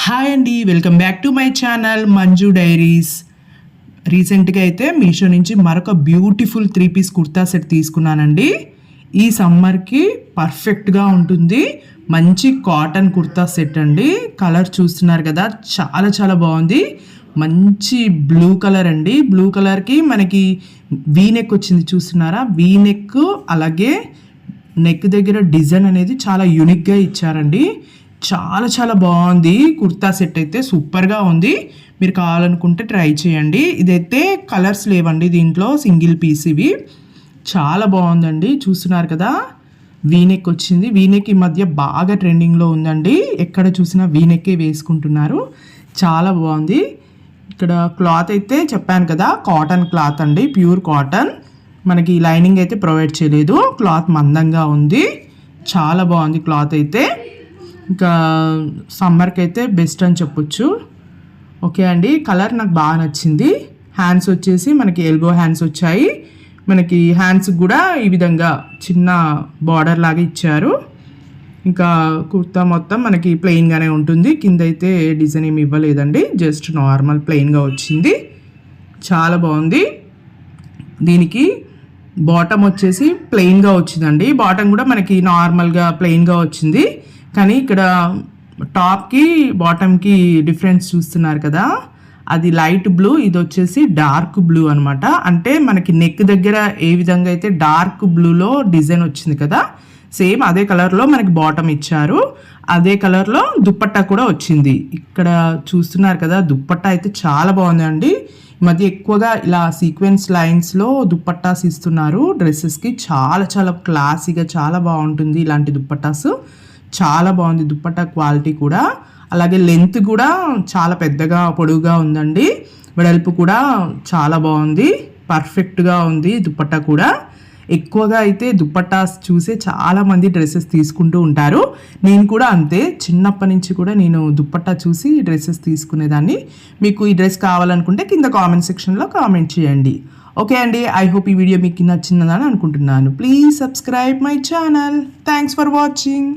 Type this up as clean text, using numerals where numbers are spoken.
Hi అండి, welcome back to my channel Manju diaries. రీసెంట్గా అయితే మీషో నుంచి మరొక బ్యూటిఫుల్ 3 పీస్ కుర్తా సెట్ తీసుకున్నానండి. ఈ సమ్మర్కి పర్ఫెక్ట్గా ఉంటుంది. మంచి కాటన్ కుర్తా సెట్ అండి. కలర్ చూస్తున్నారు కదా, చాలా చాలా బాగుంది. మంచి బ్లూ కలర్ అండి. బ్లూ కలర్కి మనకి వీనెక్ వచ్చింది, చూస్తున్నారా? వీనెక్, అలాగే నెక్ దగ్గర డిజైన్ అనేది చాలా యూనిక్గా ఇచ్చారండి. చాలా చాలా బాగుంది. కుర్తా సెట్ అయితే సూపర్గా ఉంది. మీరు కావాలనుకుంటే ట్రై చేయండి. ఇదైతే కలర్స్ లేవండి దీంట్లో, సింగిల్ పీస్ ఇవి. చాలా బాగుందండి. చూస్తున్నారు కదా, వీనెక్ వచ్చింది. వీనెక్ ఈ మధ్య బాగా ట్రెండింగ్లో ఉందండి. ఎక్కడ చూసినా వీనెక్కే వేసుకుంటున్నారు. చాలా బాగుంది. ఇక్కడ క్లాత్ అయితే చెప్పాను కదా, కాటన్ క్లాత్ అండి, ప్యూర్ కాటన్. మనకి లైనింగ్ అయితే ప్రొవైడ్ చేయలేదు. క్లాత్ మందంగా ఉంది. చాలా బాగుంది క్లాత్ అయితే. ఇంకా సమ్మర్కి అయితే బెస్ట్ అని చెప్పొచ్చు. ఓకే అండి, కలర్ నాకు బాగా నచ్చింది. హ్యాండ్స్ వచ్చేసి మనకి ఎల్బో హ్యాండ్స్ వచ్చాయి. మనకి హ్యాండ్స్ కూడా ఈ విధంగా చిన్న బార్డర్ లాగా ఇచ్చారు. ఇంకా కుర్తా మొత్తం మనకి ప్లెయిన్గానే ఉంటుంది. కింద అయితే డిజైన్ ఏమి ఇవ్వలేదండి, జస్ట్ నార్మల్ ప్లెయిన్గా వచ్చింది. చాలా బాగుంది. దీనికి బాటమ్ వచ్చేసి ప్లెయిన్గా వచ్చిందండి. బాటమ్ కూడా మనకి నార్మల్గా ప్లెయిన్గా వచ్చింది. కానీ ఇక్కడ టాప్కి బాటమ్కి డిఫరెన్స్ చూస్తున్నారు కదా, అది లైట్ బ్లూ, ఇది వచ్చేసి డార్క్ బ్లూ అనమాట. అంటే మనకి నెక్ దగ్గర ఏ విధంగా అయితే డార్క్ బ్లూలో డిజైన్ వచ్చింది కదా, సేమ్ అదే కలర్లో మనకి బాటమ్ ఇచ్చారు. అదే కలర్లో దుప్పట్టా కూడా వచ్చింది. ఇక్కడ చూస్తున్నారు కదా, దుప్పట్టా అయితే చాలా బాగుందండి. ఈ మధ్య ఎక్కువగా ఇలా సీక్వెన్స్ లైన్స్లో దుప్పట్టాస్ ఇస్తున్నారు డ్రెస్సెస్కి. చాలా చాలా క్లాసీగా చాలా బాగుంటుంది ఇలాంటి దుప్పట్టాస్. చాలా బాగుంది దుప్పట్టా క్వాలిటీ కూడా. అలాగే లెంత్ కూడా చాలా పెద్దగా పొడవుగా ఉందండి. వెడల్పు కూడా చాలా బాగుంది. పర్ఫెక్ట్గా ఉంది దుప్పట్టా కూడా. ఎక్కువగా అయితే దుప్పట్టాస్ చూసే చాలామంది డ్రెస్సెస్ తీసుకుంటూ ఉంటారు. నేను కూడా అంతే, చిన్నప్పటి నుంచి కూడా నేను దుప్పట్టా చూసి డ్రెస్సెస్ తీసుకునేదాన్ని. మీకు ఈ డ్రెస్ కావాలనుకుంటే కింద కామెంట్ సెక్షన్లో కామెంట్ చేయండి. ఓకే అండి, ఐ హోప్ ఈ వీడియో మీకు నచ్చిందని అనుకుంటున్నాను. Please subscribe my channel. Thanks for watching.